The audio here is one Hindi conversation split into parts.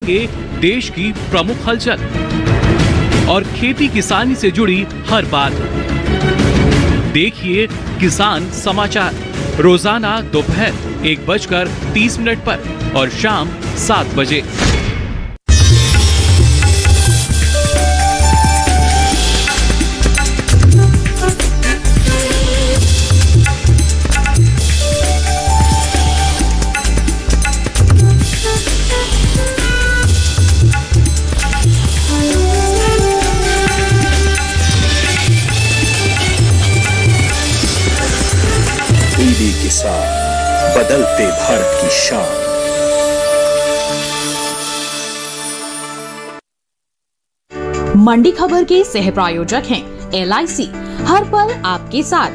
जानेंगे देश की प्रमुख हलचल और खेती किसानी से जुड़ी हर बात। देखिए किसान समाचार रोजाना दोपहर 1:30 पर और शाम 7 बजे। किसान, बदलते भारत की शान। मंडी खबर के सह प्रायोजक हैं LIC, हर पल आपके साथ।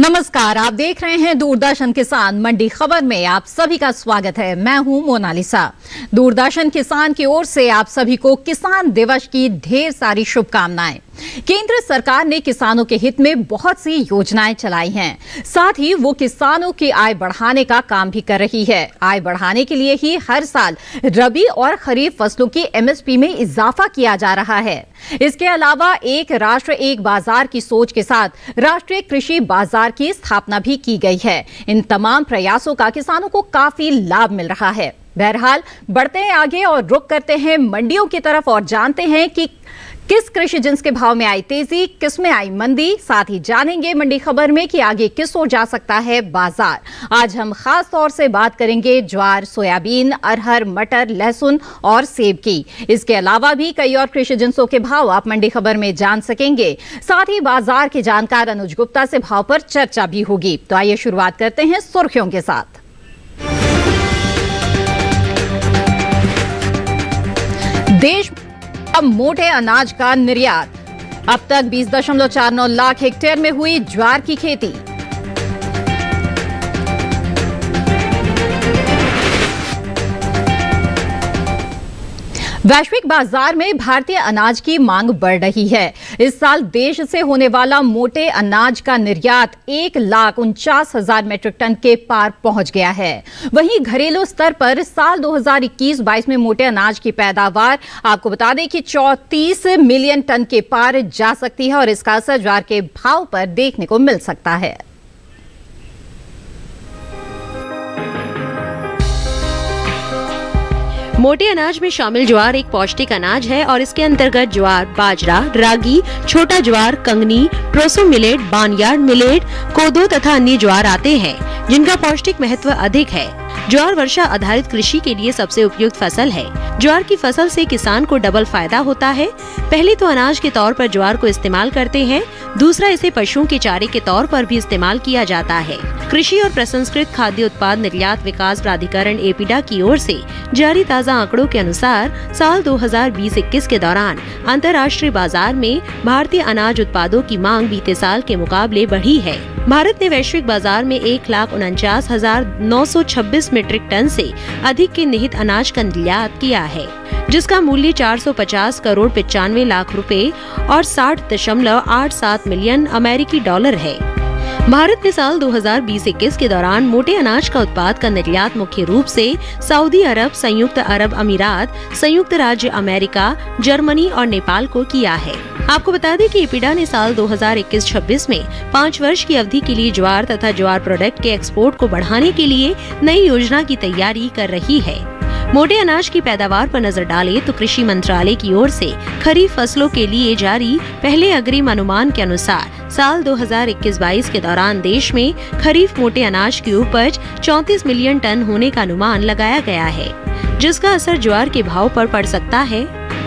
नमस्कार, आप देख रहे हैं दूरदर्शन किसान मंडी खबर में आप सभी का स्वागत है। मैं हूं मोनालिसा। दूरदर्शन किसान की ओर से आप सभी को किसान दिवस की ढेर सारी शुभकामनाएं। केंद्र सरकार ने किसानों के हित में बहुत सी योजनाएं चलाई हैं, साथ ही वो किसानों की आय बढ़ाने का काम भी कर रही है। आय बढ़ाने के लिए ही हर साल रबी और खरीफ फसलों की MSP में इजाफा किया जा रहा है। इसके अलावा एक राष्ट्र एक बाजार की सोच के साथ राष्ट्रीय कृषि बाजार की स्थापना भी की गई है। इन तमाम प्रयासों का किसानों को काफी लाभ मिल रहा है। बहरहाल बढ़ते हैं आगे और रुख करते हैं मंडियों की तरफ और जानते हैं कि किस कृषि जिन्स के भाव में आई तेजी, किस में आई मंदी। साथ ही जानेंगे मंडी खबर में कि आगे किस ओर जा सकता है बाजार। आज हम खास तौर से बात करेंगे ज्वार, सोयाबीन, अरहर, मटर, लहसुन और सेब की। इसके अलावा भी कई और कृषि जिन्सों के भाव आप मंडी खबर में जान सकेंगे। साथ ही बाजार के जानकार अनुज गुप्ता से भाव पर चर्चा भी होगी। तो आइए शुरुआत करते हैं सुर्खियों के साथ। देश अब मोटे अनाज का निर्यात। अब तक 20.49 लाख हेक्टेयर में हुई ज्वार की खेती। वैश्विक बाजार में भारतीय अनाज की मांग बढ़ रही है। इस साल देश से होने वाला मोटे अनाज का निर्यात 1,49,000 मीट्रिक टन के पार पहुंच गया है। वहीं घरेलू स्तर पर साल 2021-22 में मोटे अनाज की पैदावार आपको बता दें कि 34 मिलियन टन के पार जा सकती है और इसका असर ज्वार के भाव पर देखने को मिल सकता है। मोटे अनाज में शामिल ज्वार एक पौष्टिक अनाज है और इसके अंतर्गत ज्वार, बाजरा, रागी, छोटा ज्वार, कंगनी, प्रोसो मिलेट, बार्नयार्ड मिलेट, कोदो तथा अन्य ज्वार आते हैं जिनका पौष्टिक महत्व अधिक है। ज्वार वर्षा आधारित कृषि के लिए सबसे उपयुक्त फसल है। ज्वार की फसल से किसान को डबल फायदा होता है। पहले तो अनाज के तौर पर ज्वार को इस्तेमाल करते हैं, दूसरा इसे पशुओं के चारे के तौर पर भी इस्तेमाल किया जाता है। कृषि और प्रसंस्कृत खाद्य उत्पाद निर्यात विकास प्राधिकरण एपीडा की ओर से जारी ताज़ा आंकड़ों के अनुसार साल 2020-21 के दौरान अंतर्राष्ट्रीय बाजार में भारतीय अनाज उत्पादों की मांग बीते साल के मुकाबले बढ़ी है। भारत ने वैश्विक बाजार में 1,49,926 मीट्रिक टन से अधिक के निहित अनाज का निर्यात किया है, जिसका मूल्य 450 करोड़ 95 लाख रुपए और 60.87 मिलियन अमेरिकी डॉलर है। भारत में साल 2020-21 के दौरान मोटे अनाज का उत्पाद का निर्यात मुख्य रूप से सऊदी अरब, संयुक्त अरब अमीरात, संयुक्त राज्य अमेरिका, जर्मनी और नेपाल को किया है। आपको बता दें कि इपिडा ने साल 2021-26 में 5 वर्ष की अवधि के लिए ज्वार तथा ज्वार प्रोडक्ट के एक्सपोर्ट को बढ़ाने के लिए नई योजना की तैयारी कर रही है। मोटे अनाज की पैदावार पर नजर डालें तो कृषि मंत्रालय की ओर से खरीफ फसलों के लिए जारी पहले अग्रिम अनुमान के अनुसार साल 2021-22 के दौरान देश में खरीफ मोटे अनाज की उपज 34 मिलियन टन होने का अनुमान लगाया गया है, जिसका असर ज्वार के भाव पर पड़ सकता है।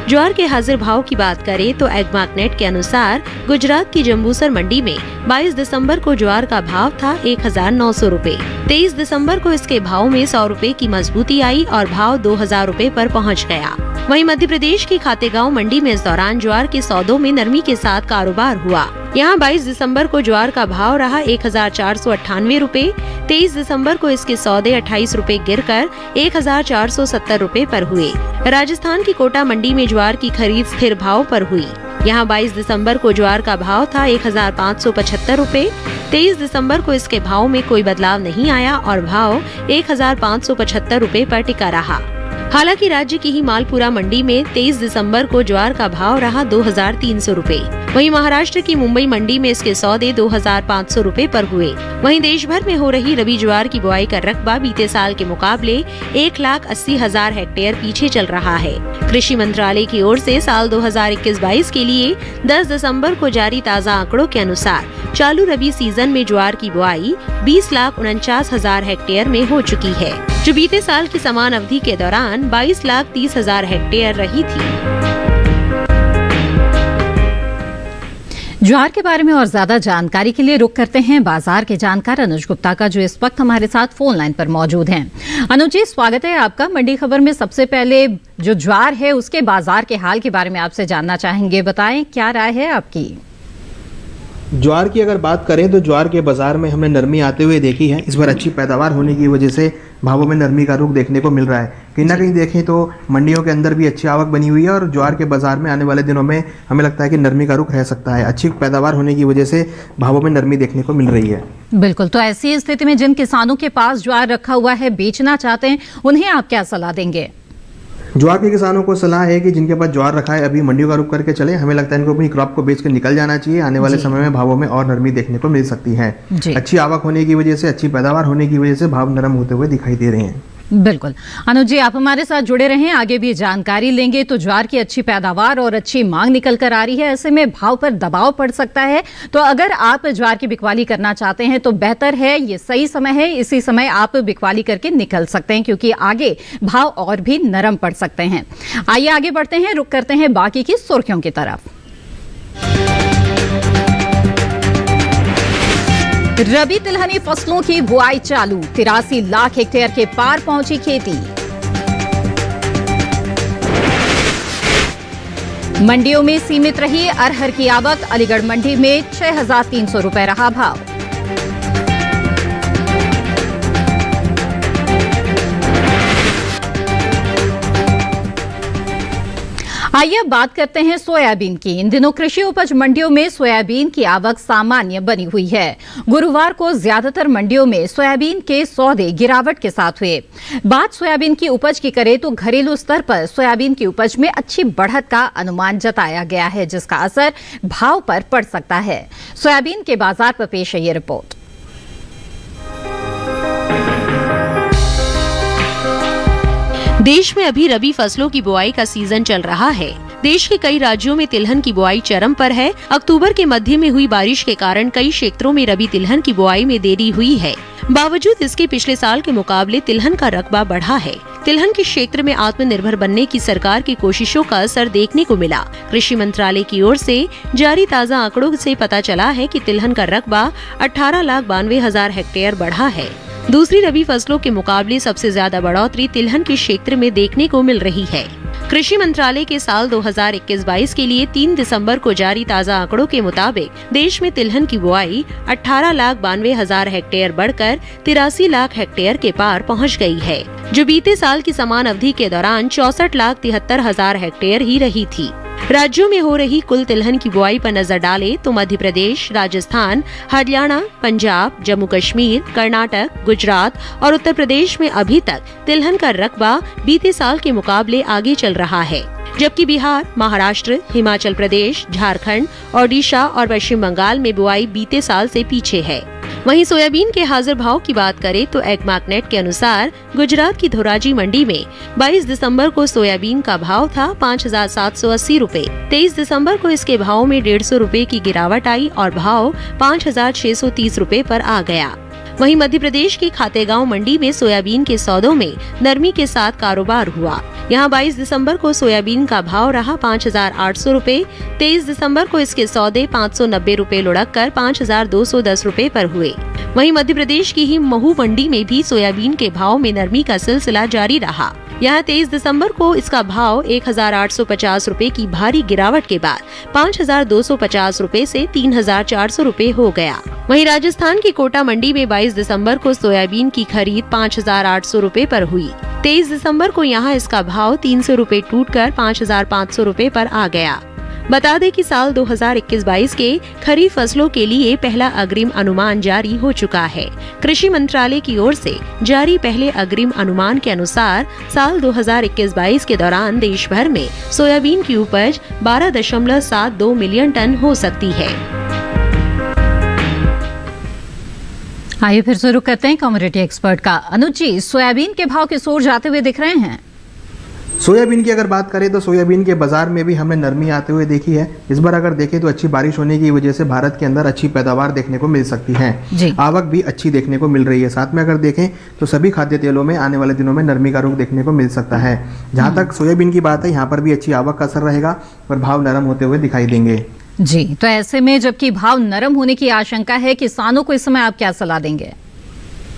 ज्वार के हाजिर भाव की बात करें तो एग्मार्कनेट के अनुसार गुजरात की जंबूसर मंडी में 22 दिसंबर को ज्वार का भाव था 1900 रुपए। 23 दिसंबर को इसके भाव में 100 रुपए की मजबूती आई और भाव 2000 रुपए पर पहुंच गया। वहीं मध्य प्रदेश की खातेगांव मंडी में इस दौरान ज्वार के सौदों में नरमी के साथ कारोबार हुआ। यहाँ 22 दिसंबर को ज्वार का भाव रहा 1498 रुपए। 23 दिसंबर को इसके सौदे 28 रुपए गिरकर 1470 रुपए पर हुए। राजस्थान की कोटा मंडी में ज्वार की खरीद स्थिर भाव पर हुई। यहाँ 22 दिसंबर को ज्वार का भाव था 1575 रुपए। 23 दिसंबर को इसके भाव में कोई बदलाव नहीं आया और भाव 1575 रुपए पर टिका रहा। हालांकि राज्य की ही मालपुरा मंडी में 23 दिसंबर को ज्वार का भाव रहा 2300 रुपए। वहीं महाराष्ट्र की मुंबई मंडी में इसके सौदे 2500 रुपए पर हुए। वहीं देश भर में हो रही रबी ज्वार की बुआई का रकबा बीते साल के मुकाबले 1,80,000 हेक्टेयर पीछे चल रहा है। कृषि मंत्रालय की ओर से साल 2021-22 के लिए 10 दिसंबर को जारी ताज़ा आंकड़ों के अनुसार चालू रबी सीजन में ज्वार की बुआई 20,49,000 हेक्टेयर में हो चुकी है, जो बीते साल की समान अवधि के दौरान 22,30,000 हेक्टेयर रही थी। ज्वार के बारे में और ज्यादा जानकारी के लिए रुख करते हैं बाजार के जानकार अनुज गुप्ता का, जो इस वक्त हमारे साथ फोन लाइन पर मौजूद हैं। अनुज जी, स्वागत है आपका मंडी खबर में। सबसे पहले जो ज्वार है उसके बाजार के हाल के बारे में आपसे जानना चाहेंगे, बताएं क्या राय है आपकी? ज्वार की अगर बात करें तो ज्वार के बाजार में हमने नरमी आते हुए देखी है। इस बार अच्छी पैदावार होने की वजह से भावों में नरमी का रुख देखने को मिल रहा है। कहीं ना कहीं देखें तो मंडियों के अंदर भी अच्छी आवक बनी हुई है और ज्वार के बाजार में आने वाले दिनों में हमें लगता है कि नरमी का रुख रह सकता है। अच्छी पैदावार होने की वजह से भावों में नरमी देखने को मिल रही है। बिल्कुल, तो ऐसी स्थिति में जिन किसानों के पास ज्वार रखा हुआ है, बेचना चाहते हैं, उन्हें आप क्या सलाह देंगे? ज्वार के किसानों को सलाह है कि जिनके पास ज्वार रखा है अभी मंडियों का रुख करके चले। हमें लगता है इनको अपनी क्रॉप को बेच कर निकल जाना चाहिए। आने वाले समय में भावों में और नरमी देखने को मिल सकती है। अच्छी आवक होने की वजह से, अच्छी पैदावार होने की वजह से भाव नरम होते हुए दिखाई दे रहे हैं। बिल्कुल अनुज जी, आप हमारे साथ जुड़े रहें, आगे भी जानकारी लेंगे। तो ज्वार की अच्छी पैदावार और अच्छी मांग निकल कर आ रही है, ऐसे में भाव पर दबाव पड़ सकता है। तो अगर आप ज्वार की बिकवाली करना चाहते हैं तो बेहतर है, ये सही समय है, इसी समय आप बिकवाली करके निकल सकते हैं, क्योंकि आगे भाव और भी नरम पड़ सकते हैं। आइए आगे बढ़ते हैं, रुक करते हैं बाकी की सुर्खियों की तरफ। रबी तिलहनी फसलों की बुआई चालू, 83 लाख हेक्टेयर के पार पहुंची खेती। मंडियों में सीमित रही अरहर की आवक, अलीगढ़ मंडी में 6,300 रुपए रहा भाव। आइए अब बात करते हैं सोयाबीन की। इन दिनों कृषि उपज मंडियों में सोयाबीन की आवक सामान्य बनी हुई है। गुरुवार को ज्यादातर मंडियों में सोयाबीन के सौदे गिरावट के साथ हुए। बात सोयाबीन की उपज की करें तो घरेलू स्तर पर सोयाबीन की उपज में अच्छी बढ़त का अनुमान जताया गया है, जिसका असर भाव पर पड़ सकता है। सोयाबीन के बाजार पर पेश है ये रिपोर्ट। देश में अभी रबी फसलों की बुआई का सीजन चल रहा है। देश के कई राज्यों में तिलहन की बुआई चरम पर है। अक्टूबर के मध्य में हुई बारिश के कारण कई क्षेत्रों में रबी तिलहन की बुआई में देरी हुई है। बावजूद इसके पिछले साल के मुकाबले तिलहन का रकबा बढ़ा है। तिलहन के क्षेत्र में आत्मनिर्भर बनने की सरकार की कोशिशों का असर देखने को मिला। कृषि मंत्रालय की ओर से जारी ताज़ा आंकड़ों से पता चला है कि तिलहन का रकबा 18,92,000 हेक्टेयर बढ़ा है। दूसरी रबी फसलों के मुकाबले सबसे ज्यादा बढ़ोतरी तिलहन के क्षेत्र में देखने को मिल रही है। कृषि मंत्रालय के साल 2021-22 के लिए 3 दिसंबर को जारी ताज़ा आंकड़ों के मुताबिक देश में तिलहन की बुआई 18,92,000 हेक्टेयर बढ़कर 83 लाख हेक्टेयर के पार पहुंच गई है, जो बीते साल की समान अवधि के दौरान 64,73,000 हेक्टेयर ही रही थी। राज्यों में हो रही कुल तिलहन की बुआई पर नजर डालें तो मध्य प्रदेश, राजस्थान, हरियाणा, पंजाब, जम्मू कश्मीर, कर्नाटक, गुजरात और उत्तर प्रदेश में अभी तक तिलहन का रकबा बीते साल के मुकाबले आगे चल रहा है, जबकि बिहार, महाराष्ट्र, हिमाचल प्रदेश, झारखंड, ओडिशा और पश्चिम बंगाल में बुआई बीते साल से पीछे है। वहीं सोयाबीन के हाजिर भाव की बात करें तो एग्मार्कनेट के अनुसार गुजरात की धोराजी मंडी में 22 दिसंबर को सोयाबीन का भाव था 5,780 रूपए। 23 दिसंबर को इसके भाव में 150 रूपए की गिरावट आई और भाव 5,630 रूपए पर आ गया। वहीं मध्य प्रदेश की खातेगांव मंडी में सोयाबीन के सौदों में नरमी के साथ कारोबार हुआ। यहां 22 दिसंबर को सोयाबीन का भाव रहा 5,800 रूपए। 23 दिसंबर को इसके सौदे 590 रूपए लुढ़क कर 5,210 रूपए पर हुए। वहीं मध्य प्रदेश की ही महू मंडी में भी सोयाबीन के भाव में नरमी का सिलसिला जारी रहा। यहाँ 23 दिसंबर को इसका भाव 1,850 रूपए की भारी गिरावट के बाद 5,250 रूपए से 3,400 रूपए हो गया। वहीं राजस्थान की कोटा मंडी में 22 दिसंबर को सोयाबीन की खरीद 5,800 रूपए पर हुई। 23 दिसंबर को यहाँ इसका भाव 300 रूपए टूटकर 5,500 रूपए पर आ गया। बता दें कि साल 2021-22 के खरीफ फसलों के लिए पहला अग्रिम अनुमान जारी हो चुका है। कृषि मंत्रालय की ओर से जारी पहले अग्रिम अनुमान के अनुसार साल 2021-22 के दौरान देश भर में सोयाबीन की उपज 12.72 मिलियन टन हो सकती है। आइए फिर से रुक करते हैं कमोडिटी एक्सपर्ट का। अनुज जी, सोयाबीन के भाव किस ओर जाते हुए दिख रहे हैं? सोयाबीन की अगर बात करें तो सोयाबीन के बाजार में भी हमने नरमी आते हुए देखी है। इस बार अगर देखें तो अच्छी बारिश होने की वजह से भारत के अंदर अच्छी पैदावार देखने को मिल सकती है। आवक भी अच्छी देखने को मिल रही है। साथ में अगर देखें तो सभी खाद्य तेलों में आने वाले दिनों में नरमी का रुख देखने को मिल सकता है। जहाँ तक सोयाबीन की बात है, यहाँ पर भी अच्छी आवक का असर रहेगा और भाव नरम होते हुए दिखाई देंगे। जी, तो ऐसे में जबकि भाव नरम होने की आशंका है, किसानों को इस समय आप क्या सलाह देंगे?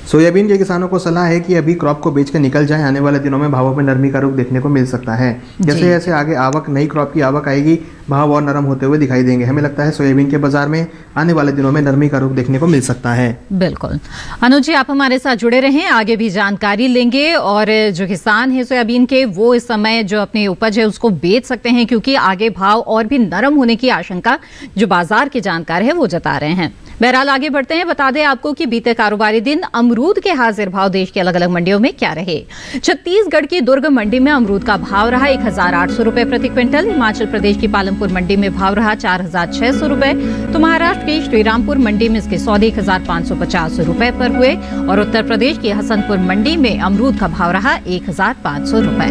सोयाबीन के किसानों को सलाह है कि अभी क्रॉप को बेच के निकल जाए। आने वाले दिनों में भावों में नरमी का रुख देखने को मिल सकता है। जैसे जैसे आगे आवक, नई क्रॉप की आवक आएगी, भाव और नरम होते हुए दिखाई देंगे। हमें लगता है सोयाबीन के बाजार में आने वाले दिनों में नरमी का रुख देखने को मिल सकता है। बिल्कुल अनुज जी, आप हमारे साथ जुड़े रहें, आगे भी जानकारी लेंगे। और जो किसान है सोयाबीन के, वो इस समय जो अपनी उपज है उसको बेच सकते हैं, क्योंकि आगे भाव और भी नरम होने की आशंका जो बाजार के जानकार है वो जता रहे हैं। बहरहाल आगे बढ़ते हैं। बता दें आपको कि बीते कारोबारी दिन अमरूद के हाजिर भाव देश की अलग अलग मंडियों में क्या रहे। छत्तीसगढ़ की दुर्ग मंडी में अमरूद का भाव रहा 1,800 रुपए प्रति क्विंटल। हिमाचल प्रदेश की पालमपुर मंडी में भाव रहा 4,600 रुपए। तो महाराष्ट्र की श्रीरामपुर मंडी में इसके सौदे 1,550 रुपए पर हुए। और उत्तर प्रदेश की हसनपुर मंडी में अमरूद का भाव रहा 1,500 रुपए।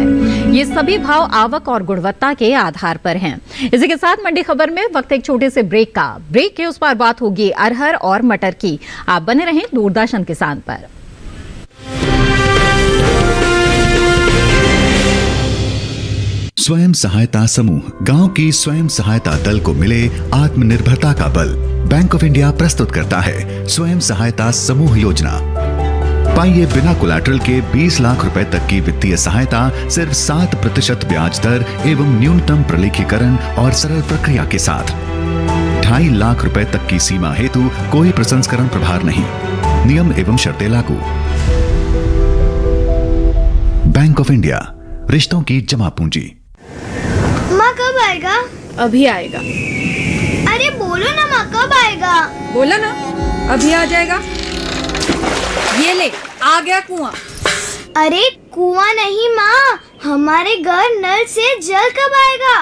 ये सभी भाव आवक और गुणवत्ता के आधार पर हैं। इसी के साथ मंडी खबर में वक्त एक छोटे से ब्रेक का। ब्रेक के उस पार बात होगी अरहर और मटर की। आप बने रहें दूरदर्शन किसान पर। स्वयं सहायता समूह गांव की स्वयं सहायता दल को मिले आत्मनिर्भरता का बल। बैंक ऑफ इंडिया प्रस्तुत करता है स्वयं सहायता समूह योजना। पाइए बिना कोलैटरल के 20 लाख रुपए तक की वित्तीय सहायता सिर्फ 7% ब्याज दर एवं न्यूनतम प्रलेखीकरण और सरल प्रक्रिया के साथ। 2.5 लाख रुपए तक की सीमा हेतु कोई प्रसंस्करण प्रभार नहीं। नियम एवं शर्तें लागू। बैंक ऑफ इंडिया, रिश्तों की जमा पूंजी। माँ कब आएगा? अभी आएगा। अरे बोलो ना माँ, कब आएगा? बोला ना, अभी आ जाएगा। ये ले, आ गया कुआं। अरे कुआं नहीं माँ, हमारे घर नल से जल कब आएगा?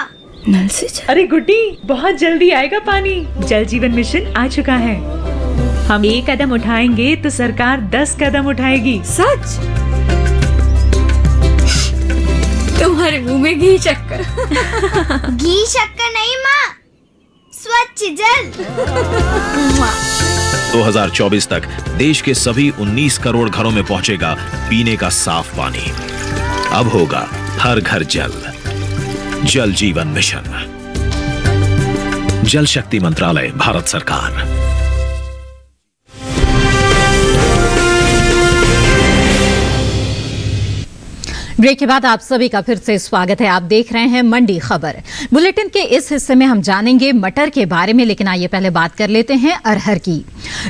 नल से जल? अरे गुड्डी, बहुत जल्दी आएगा पानी। जल जीवन मिशन आ चुका है। हम 1 कदम उठाएंगे तो सरकार 10 कदम उठाएगी। सच? तुम्हारे मुंह में घी शक्कर। घी शक्कर नहीं माँ, स्वच्छ जल। 2024 तक देश के सभी 19 करोड़ घरों में पहुंचेगा पीने का साफ पानी। अब होगा हर घर जल। जल जीवन मिशन, जल शक्ति मंत्रालय, भारत सरकार। ब्रेक के बाद आप सभी का फिर से स्वागत है। आप देख रहे हैं मंडी खबर। बुलेटिन के इस हिस्से में हम जानेंगे मटर के बारे में, लेकिन आइए पहले बात कर लेते हैं अरहर की।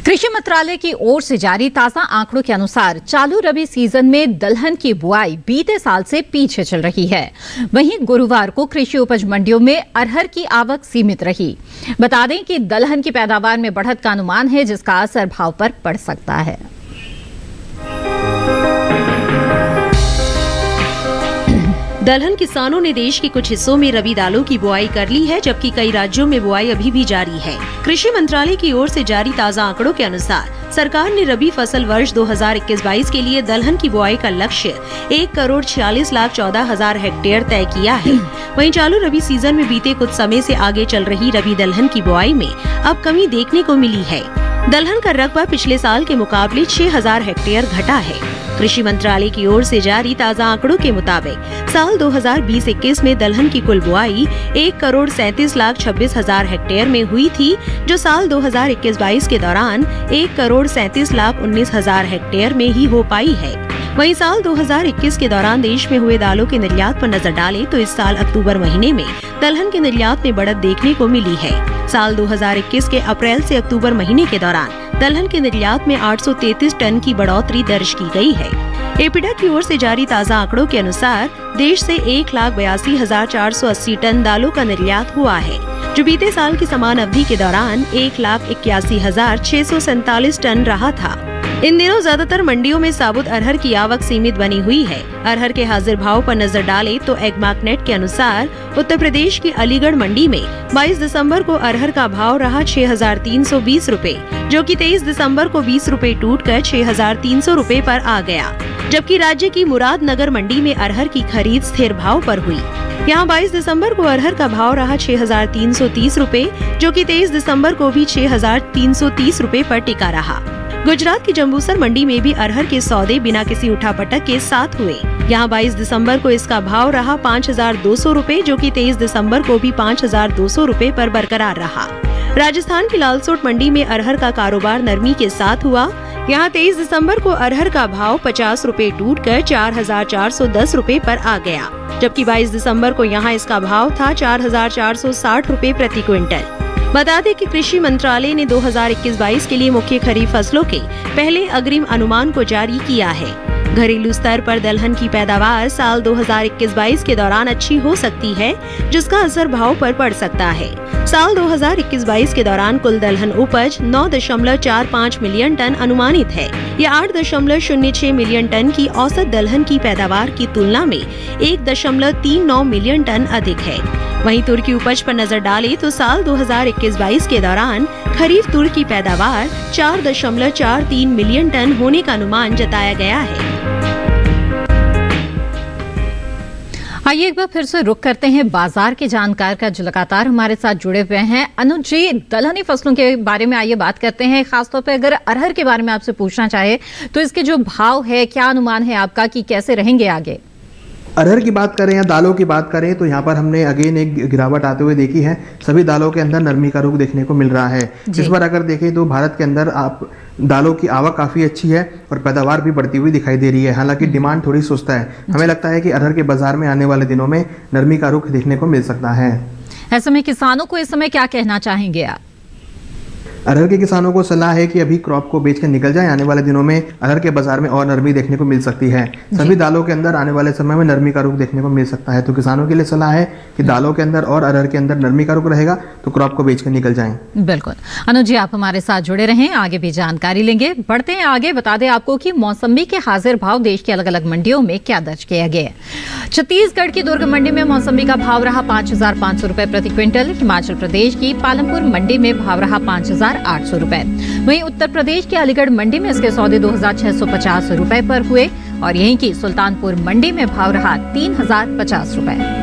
कृषि मंत्रालय की ओर से जारी ताजा आंकड़ों के अनुसार चालू रबी सीजन में दलहन की बुआई बीते साल से पीछे चल रही है। वहीं गुरुवार को कृषि उपज मंडियों में अरहर की आवक सीमित रही। बता दें कि दलहन की पैदावार में बढ़त का अनुमान है, जिसका असर भाव पर पड़ सकता है। दलहन किसानों ने देश के कुछ हिस्सों में रबी दालों की बुआई कर ली है, जबकि कई राज्यों में बुआई अभी भी जारी है। कृषि मंत्रालय की ओर से जारी ताजा आंकड़ों के अनुसार सरकार ने रबी फसल वर्ष 2021-22 के लिए दलहन की बुआई का लक्ष्य 1,46,14,000 हेक्टेयर तय किया है। वहीं चालू रबी सीजन में बीते कुछ समय से आगे चल रही रबी दलहन की बुआई में अब कमी देखने को मिली है। दलहन का रकबा पिछले साल के मुकाबले 6,000 हेक्टेयर घटा है। कृषि मंत्रालय की ओर से जारी ताजा आंकड़ों के मुताबिक साल 2020-21 में दलहन की कुल बुआई 1,37,26,000 हेक्टेयर में हुई थी, जो साल 2021-22 के दौरान 1,37,19,000 हेक्टेयर में ही हो पाई है। वहीं साल 2021 के दौरान देश में हुए दालों के निर्यात पर नजर डालें तो इस साल अक्टूबर महीने में दलहन के निर्यात में बढ़त देखने को मिली है। साल 2021 के अप्रैल से अक्टूबर महीने के दौरान दलहन के निर्यात में 833 टन की बढ़ोतरी दर्ज की गई है। एपीडा की ओर से जारी ताजा आंकड़ों के अनुसार देश से 1,82,480 टन दालों का निर्यात हुआ है, जो बीते साल की समान अवधि के दौरान 1,81,647 टन रहा था। इन दिनों ज्यादातर मंडियों में साबुत अरहर की आवक सीमित बनी हुई है। अरहर के हाजिर भाव पर नजर डालें तो एगमार्कनेट के अनुसार उत्तर प्रदेश की अलीगढ़ मंडी में 22 दिसंबर को अरहर का भाव रहा 6,320 रूपए, जो कि 23 दिसंबर को 20 रूपए टूटकर 6,300 रूपए पर आ गया। जबकि राज्य की मुरादनगर मंडी में अरहर की खरीद स्थिर भाव पर हुई। यहाँ 22 दिसंबर को अरहर का भाव रहा 6,330 रूपए, जो कि 23 दिसंबर को भी 6,330 रूपए पर टिका रहा। गुजरात की जंबूसर मंडी में भी अरहर के सौदे बिना किसी उठापटक के साथ हुए। यहाँ 22 दिसंबर को इसका भाव रहा 5,200 रूपए, जो कि 23 दिसंबर को भी 5,200 रूपए पर बरकरार रहा। राजस्थान की लालसोट मंडी में अरहर का कारोबार नरमी के साथ हुआ। यहाँ 23 दिसंबर को अरहर का भाव 50 रूपए टूटकर 4,410 रूपए पर आ गया, जबकि 22 दिसंबर को यहाँ इसका भाव था 4,460 रूपए प्रति क्विंटल। बता दें कि कृषि मंत्रालय ने 2021-22 के लिए मुख्य खरीफ फसलों के पहले अग्रिम अनुमान को जारी किया है। घरेलू स्तर पर दलहन की पैदावार साल 2021-22 के दौरान अच्छी हो सकती है, जिसका असर भाव पर पड़ सकता है। साल 2021-22 के दौरान कुल दलहन उपज 9.45 मिलियन टन अनुमानित है। यह 8.06 मिलियन टन की औसत दलहन की पैदावार की तुलना में 1.39 मिलियन टन अधिक है। वहीं तुर की उपज पर नजर डालें तो साल 2021-22 के दौरान खरीफ तुर की पैदावार 4.43 मिलियन टन होने का अनुमान जताया गया है। आइए एक बार फिर से रुक करते हैं बाजार के जानकार का, जो लगातार हमारे साथ जुड़े हुए हैं। अनुज जी, दलहनी फसलों के बारे में आइए बात करते हैं। खासतौर पे अगर अरहर के बारे में आपसे पूछना चाहे तो इसके जो भाव है, क्या अनुमान है आपका कि कैसे रहेंगे आगे? अरहर की बात करें या दालों की बात करें तो यहाँ पर हमने अगेन एक गिरावट आते हुए देखी है। सभी दालों के अंदर नरमी का रुख देखने को मिल रहा है। इस बार अगर देखें तो भारत के अंदर आप दालों की आवक काफ़ी अच्छी है और पैदावार भी बढ़ती हुई दिखाई दे रही है। हालांकि डिमांड थोड़ी सुस्त है। हमें लगता है कि अरहर के बाजार में आने वाले दिनों में नरमी का रुख देखने को मिल सकता है। ऐसे में किसानों को इस समय क्या कहना चाहेंगे आप? अरहर के किसानों को सलाह है कि अभी क्रॉप को बेच कर निकल जाए। आने वाले दिनों में अरहर के बाजार में और नरमी देखने को मिल सकती है। सभी दालों के अंदर आने वाले समय में नरमी का रुख देखने को मिल सकता है। तो किसानों के लिए सलाह है कि दालों के अंदर और अरहर के अंदर नरमी का रुख रहेगा, तो क्रॉप को बेच कर निकल जाएं। बिल्कुल अनुज जी, आप हमारे साथ जुड़े रहें, आगे भी जानकारी लेंगे। बढ़ते हैं आगे, बता दें आपको कि मौसम्बी के हाजिर भाव देश की अलग अलग मंडियों में क्या दर्ज किया गया। छत्तीसगढ़ की दुर्ग मंडी में मौसम्बी का भाव रहा 5,500 रूपए प्रति क्विंटल। हिमाचल प्रदेश की पालमपुर मंडी में भाव रहा 5,800 रूपए। वहीं उत्तर प्रदेश के अलीगढ़ मंडी में इसके सौदे 2,650 रूपए पर हुए और यहीं की सुल्तानपुर मंडी में भाव रहा 3,050 रूपए।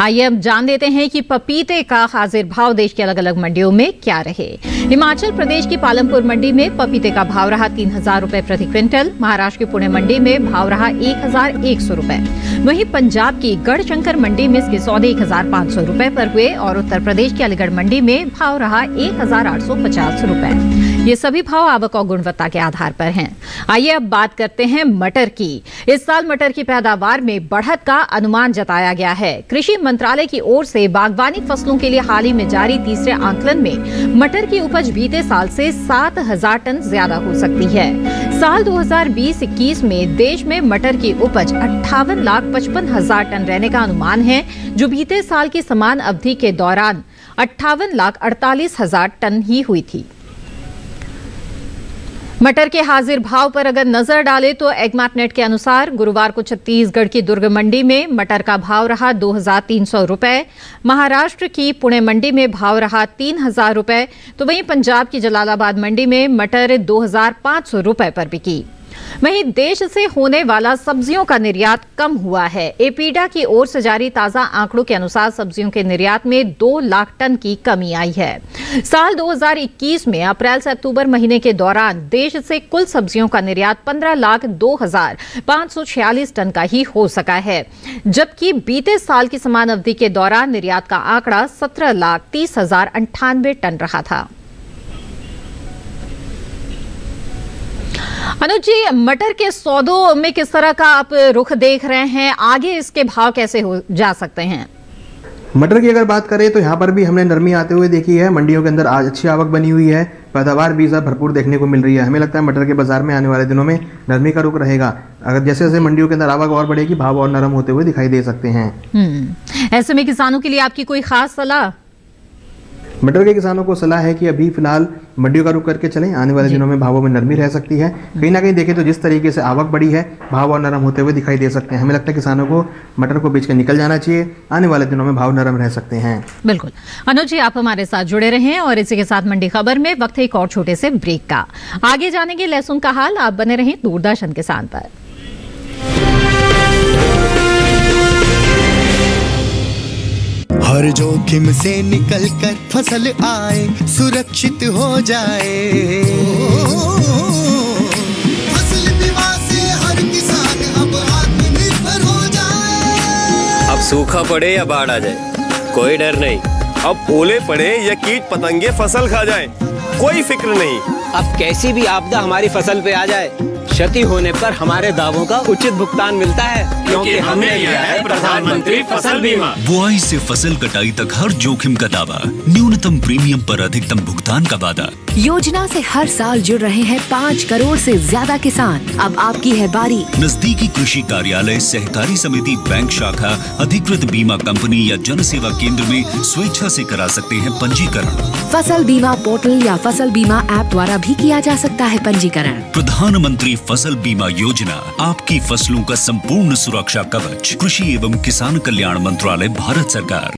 आइए अब जान देते हैं कि पपीते का हाजिर भाव देश की अलग अलग मंडियों में क्या रहे। हिमाचल प्रदेश की पालमपुर मंडी में पपीते का भाव रहा 3,000 रूपए प्रति क्विंटल। महाराष्ट्र की पुणे मंडी में भाव रहा 1,100 रूपए। वहीं पंजाब की गढ़शंकर मंडी में इसके सौदे 1,500 रूपए पर हुए और उत्तर प्रदेश की अलीगढ़ मंडी में भाव रहा 1,850 रूपए। ये सभी भाव आवक और गुणवत्ता के आधार पर हैं। आइए अब बात करते हैं मटर की। इस साल मटर की पैदावार में बढ़त का अनुमान जताया गया है। कृषि मंत्रालय की ओर से बागवानी फसलों के लिए हाल ही में जारी तीसरे आकलन में मटर की उपज बीते साल से 7,000 टन ज्यादा हो सकती है। साल 2020-21 में देश में मटर की उपज 58,55,000 टन रहने का अनुमान है, जो बीते साल की समान अवधि के दौरान 58,48,000 टन ही हुई थी। मटर के हाजिर भाव पर अगर नजर डालें तो एग्मार्टनेट के अनुसार गुरुवार को छत्तीसगढ़ की दुर्ग मंडी में मटर का भाव रहा 2,300 रुपए, महाराष्ट्र की पुणे मंडी में भाव रहा 3,000 रुपए, तो वहीं पंजाब की जलालाबाद मंडी में मटर 2,500 रुपए पर बिकी। वहीं देश से होने वाला सब्जियों का निर्यात कम हुआ है। एपीडा की ओर से जारी ताजा आंकड़ों के अनुसार सब्जियों के निर्यात में 2 लाख टन की कमी आई है। साल 2021 में अप्रैल से अक्टूबर महीने के दौरान देश से कुल सब्जियों का निर्यात 15,02,546 टन का ही हो सका है, जबकि बीते साल की समान अवधि के दौरान निर्यात का आंकड़ा 17,30,098 टन रहा था। अनुज जी, मटर के सौदों में किस तरह का आप रुख देख रहे हैं? आगे इसके भाव कैसे हो जा सकते हैं? मटर की अगर बात करें तो यहाँ पर भी हमने नरमी आते हुए देखी है। मंडियों के अंदर आज अच्छी आवक बनी हुई है, पैदावार भी भरपूर देखने को मिल रही है। हमें लगता है मटर के बाजार में आने वाले दिनों में नरमी का रुख रहेगा। अगर जैसे जैसे मंडियों के अंदर आवक और बढ़ेगी, भाव और नरम होते हुए दिखाई दे सकते हैं। ऐसे में किसानों के लिए आपकी कोई खास सलाह? मटर के किसानों को सलाह है कि अभी फिलहाल मंडियों का रुख करके चलें। आने वाले दिनों में भावों में नरमी रह सकती है। कहीं ना कहीं देखें तो जिस तरीके से आवक बढ़ी है, भाव और नरम होते हुए दिखाई दे सकते हैं। हमें लगता है किसानों को मटर को बेच कर निकल जाना चाहिए। आने वाले दिनों में भाव नरम रह सकते हैं। बिल्कुल अनुज जी, आप हमारे साथ जुड़े रहें और इसी के साथ मंडी खबर में वक्त है एक और छोटे से ब्रेक का। आगे जानेंगे लहसुन का हाल। आप बने रहें दूरदर्शन किसान पर। हर जोखिम से निकल कर फसल आए, सुरक्षित हो जाए। फसल बीमा से हर किसान अब आत्मनिर्भर हो जाए। अब सूखा पड़े या बाढ़ आ जाए, कोई डर नहीं। अब ओले पड़े या कीट पतंगे फसल खा जाए, कोई फिक्र नहीं। अब कैसी भी आपदा हमारी फसल पे आ जाए, क्षति होने पर हमारे दावों का उचित भुगतान मिलता है, क्योंकि हमने लिया है प्रधानमंत्री फसल बीमा। बुआई से फसल कटाई तक हर जोखिम का दावा, न्यूनतम प्रीमियम पर अधिकतम भुगतान का वादा। योजना से हर साल जुड़ रहे हैं 5 करोड़ से ज्यादा किसान। अब आपकी है बारी। नजदीकी कृषि कार्यालय, सहकारी समिति, बैंक शाखा, अधिकृत बीमा कंपनी या जन सेवा केंद्र में स्वेच्छा से करा सकते हैं पंजीकरण। फसल बीमा पोर्टल या फसल बीमा ऐप द्वारा भी किया जा सकता है पंजीकरण। प्रधानमंत्री फसल बीमा योजना, आपकी फसलों का संपूर्ण सुरक्षा कवच। कृषि एवं किसान कल्याण मंत्रालय, भारत सरकार।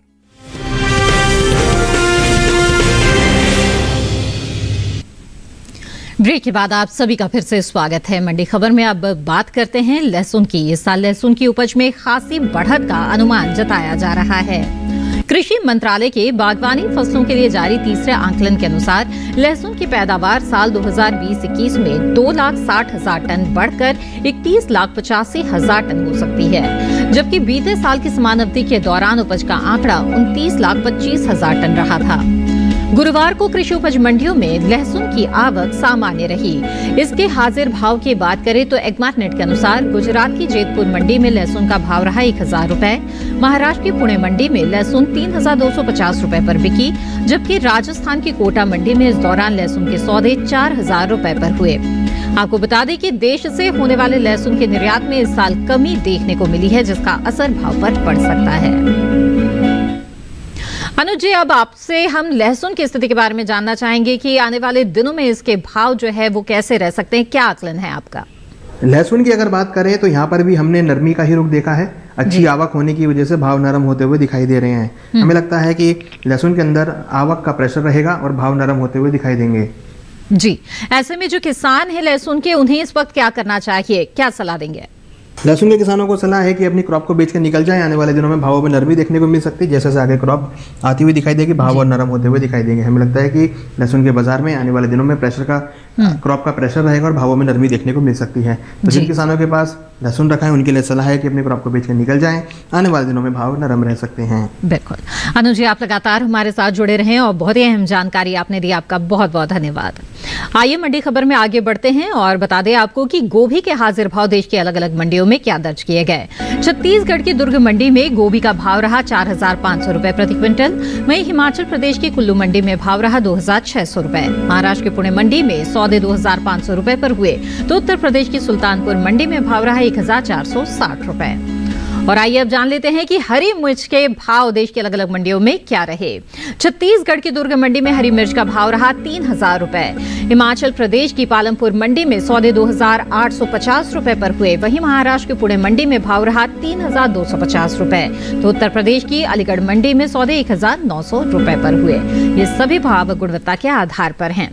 ब्रेक के बाद आप सभी का फिर से स्वागत है। मंडी खबर में अब बात करते हैं लहसुन की। इस साल लहसुन की उपज में खासी बढ़त का अनुमान जताया जा रहा है। कृषि मंत्रालय के बागवानी फसलों के लिए जारी तीसरे आकलन के अनुसार लहसुन की पैदावार साल 2020-21 में 2,60,000 टन बढ़कर 31,85,000 टन हो सकती है, जबकि बीते साल की समान अवधि के दौरान उपज का आंकड़ा 29,25,000 टन रहा था। गुरुवार को कृषि उपज मंडियों में लहसुन की आवक सामान्य रही। इसके हाजिर भाव की बात करें तो एग्मार्टनेट के अनुसार गुजरात की जेतपुर मंडी में लहसुन का भाव रहा 1,000 रुपए, महाराष्ट्र की पुणे मंडी में लहसुन 3,250 रुपए पर बिकी, जबकि राजस्थान की कोटा मंडी में इस दौरान लहसुन के सौदे 4,000 रुपए पर हुए। आपको बता दें कि देश से होने वाले लहसुन के निर्यात में इस साल कमी देखने को मिली है, जिसका असर भाव पर पड़ सकता है। अनुज जी, अब आपसे हम लहसुन की स्थिति के बारे में जानना चाहेंगे कि आने वाले दिनों में इसके भाव जो है वो कैसे रह सकते हैं, क्या आकलन है आपका? लहसुन की अगर बात करें तो यहाँ पर भी हमने नरमी का ही रुख देखा है। अच्छी आवक होने की वजह से भाव नरम होते हुए दिखाई दे रहे हैं। हमें लगता है कि लहसुन के अंदर आवक का प्रेशर रहेगा और भाव नरम होते हुए दिखाई देंगे। जी, ऐसे में जो किसान है लहसुन के, उन्हें इस वक्त क्या करना चाहिए, क्या सलाह देंगे? लहसुन के किसानों को सलाह है कि अपनी क्रॉप को बेचकर निकल जाए। आने वाले दिनों में भावों में नरमी देखने को मिल सकती है। जैसे जैसे आगे क्रॉप आती हुई दिखाई देगी, भाव और नरम होते हुए दिखाई देंगे। हमें लगता है कि लहसुन के बाजार में आने वाले दिनों में प्रेशर का क्रॉप का प्रेशर रहेगा और भावों में नरमी देखने को मिल सकती है। तो जिन किसानों के पास लहसुन रखा है उनके लिए सलाह है कि अपनी क्रॉप को बेचकर निकल जाएं। आने वाले दिनों में भाव नरम रह सकते हैं। बिल्कुल अनुज जी, आप लगातार हमारे साथ जुड़े रहें और बहुत ही अहम जानकारी आपने दी, आपका बहुत बहुत धन्यवाद। आइए मंडी खबर में आगे बढ़ते हैं और बता दें आपको कि गोभी के हाजिर भाव देश के अलग अलग मंडियों में क्या दर्ज किए गए। छत्तीसगढ़ की दुर्ग मंडी में गोभी का भाव रहा 4,500 रुपए प्रति क्विंटल। वहीं हिमाचल प्रदेश की कुल्लू मंडी में भाव रहा 2,600 रुपए। महाराष्ट्र के पुणे मंडी में सौदे 2,500 रुपए पर हुए तो उत्तर प्रदेश की सुल्तानपुर मंडी में भाव रहा 1,460 रुपए। और आइए अब जान लेते हैं कि हरी मिर्च के भाव देश की अलग अलग मंडियों में क्या रहे। छत्तीसगढ़ की दुर्ग मंडी में हरी मिर्च का भाव रहा 3,000 रुपए। हिमाचल प्रदेश की पालमपुर मंडी में सौदे 2,850 रुपए पर हुए। वहीं महाराष्ट्र की पुणे मंडी में भाव रहा 3,250 रुपए तो उत्तर प्रदेश की अलीगढ़ मंडी में सौदे 1,900 रुपए पर हुए। ये सभी भाव गुणवत्ता के आधार पर हैं।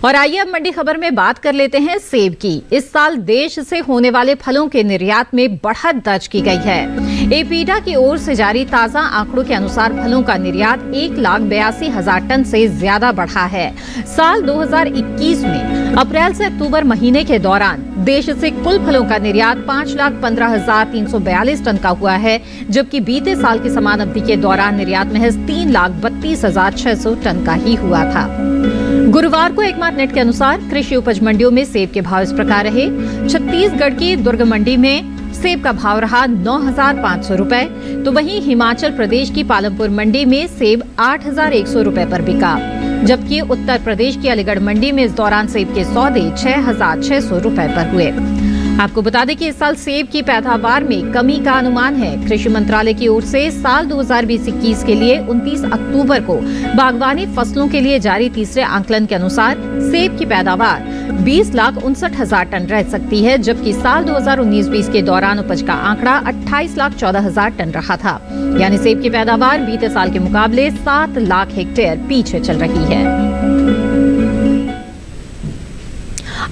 और आइए अब मंडी खबर में बात कर लेते हैं सेब की। इस साल देश से होने वाले फलों के निर्यात में बढ़त दर्ज की गई है। एपीडा की ओर से जारी ताजा आंकड़ों के अनुसार फलों का निर्यात 1,82,000 टन से ज्यादा बढ़ा है। साल 2021 में अप्रैल से अक्टूबर महीने के दौरान देश से कुल फलों का निर्यात 5,15,342 टन का हुआ है, जबकि बीते साल की समान अवधि के दौरान निर्यात महज 3,32,600 टन का ही हुआ था। गुरुवार को एकमात्र नेट के अनुसार कृषि उपज मंडियों में सेब के भाव इस प्रकार रहे। छत्तीसगढ़ की दुर्ग मंडी में सेब का भाव रहा 9,500 रुपए तो वहीं हिमाचल प्रदेश की पालमपुर मंडी में सेब 8,100 रुपए पर बिका, जबकि उत्तर प्रदेश की अलीगढ़ मंडी में इस दौरान सेब के सौदे 6,600 रुपए पर हुए। आपको बता दें कि इस साल सेब की पैदावार में कमी का अनुमान है। कृषि मंत्रालय की ओर से साल 2020-21 के लिए 29 अक्टूबर को बागवानी फसलों के लिए जारी तीसरे आंकलन के अनुसार सेब की पैदावार 20,59,000 टन रह सकती है, जबकि साल 2019-20 के दौरान उपज का आंकड़ा 28,14,000 टन रहा था। यानी सेब की पैदावार बीते साल के मुकाबले 7 लाख हेक्टेयर पीछे चल रही है।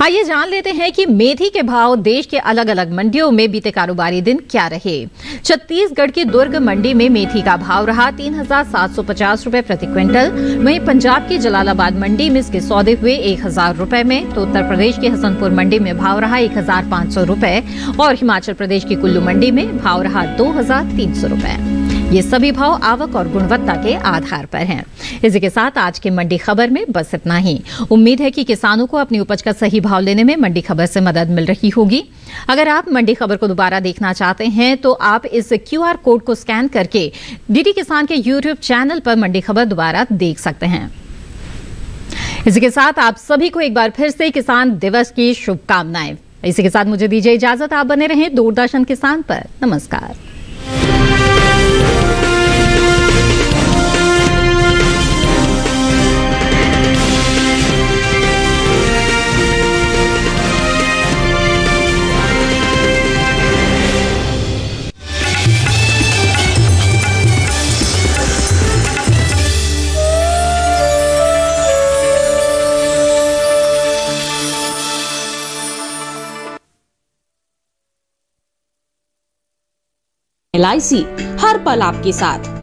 आइए जान लेते हैं कि मेथी के भाव देश के अलग अलग मंडियों में बीते कारोबारी दिन क्या रहे। छत्तीसगढ़ की दुर्ग मंडी में मेथी का भाव रहा 3,750 रुपए प्रति क्विंटल। वहीं पंजाब की जलालाबाद मंडी में इसके सौदे हुए 1,000 रुपए में तो उत्तर प्रदेश की हसनपुर मंडी में भाव रहा 1,500 रुपए और हिमाचल प्रदेश की कुल्लू मंडी में भाव रहा 2,300 रुपए। ये सभी भाव आवक और गुणवत्ता के आधार पर हैं। इसी के साथ आज की मंडी खबर में बस इतना ही। उम्मीद है कि किसानों को अपनी उपज का सही भाव लेने में मंडी खबर से मदद मिल रही होगी। अगर आप मंडी खबर को दोबारा देखना चाहते हैं तो आप इस QR कोड को स्कैन करके डीडी किसान के YouTube चैनल पर मंडी खबर दोबारा देख सकते हैं। इसी के साथ आप सभी को एक बार फिर से किसान दिवस की शुभकामनाएं। इसी के साथ मुझे दीजिए इजाजत। आप बने रहें दूरदर्शन किसान पर। नमस्कार। LIC हर पल आपके साथ।